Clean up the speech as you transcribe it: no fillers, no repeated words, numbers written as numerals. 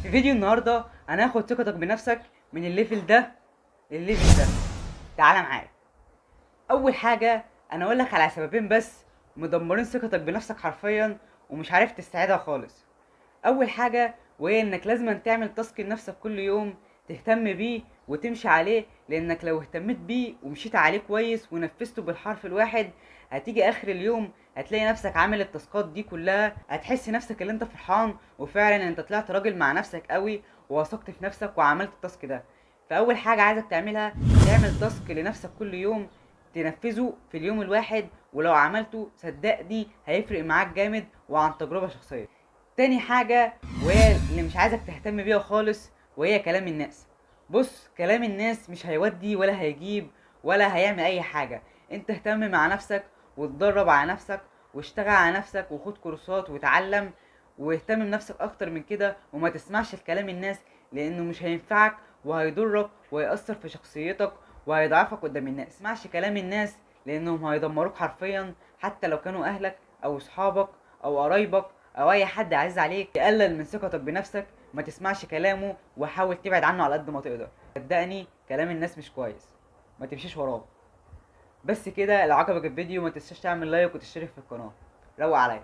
في فيديو النهارده هناخد ثقتك بنفسك من الليفل ده للليفل ده. تعالى معايا. اول حاجه انا اقول لك على سببين بس مدمرين ثقتك بنفسك حرفيا ومش عارف تستعيدها خالص. اول حاجه وهي انك لازم تعمل تاسك لنفسك كل يوم تهتم بيه وتمشي عليه، لانك لو اهتميت بيه ومشيت عليه كويس ونفذته بالحرف الواحد هتيجي اخر اليوم هتلاقي نفسك عامل التاسكات دي كلها، هتحس نفسك ان انت فرحان وفعلا انت طلعت راجل مع نفسك قوي ووثقت في نفسك وعملت التاسك ده. فاول حاجه عايزك تعملها تعمل تاسك لنفسك كل يوم تنفذه في اليوم الواحد، ولو عملته صدقني هيفرق معاك جامد وعن تجربه شخصيه. تاني حاجة وهي اللي مش عايزك تهتم بيها خالص وهي كلام الناس. بص، كلام الناس مش هيودي ولا هيجيب ولا هيعمل اي حاجة. انت اهتم مع نفسك واتدرب على نفسك واشتغل على نفسك وخد كورسات وتعلم واهتم بنفسك اكتر من كده، وما تسمعش لكلام الناس لانه مش هينفعك وهيضرك وهيأثر في شخصيتك وهيضعفك قدام الناس. تسمعش كلام الناس لانهم هيدمروك حرفيا، حتى لو كانوا اهلك او صحابك او قرايبك او اي حد عزيز عليك. تقلل من ثقتك بنفسك، ما تسمعش كلامه وحاول تبعد عنه على قد ما تقدر. صدقني كلام الناس مش كويس، ما تمشيش وراه. بس كده، لو عجبك الفيديو ما تنساش تعمل لايك وتشترك في القناة. روق عليا.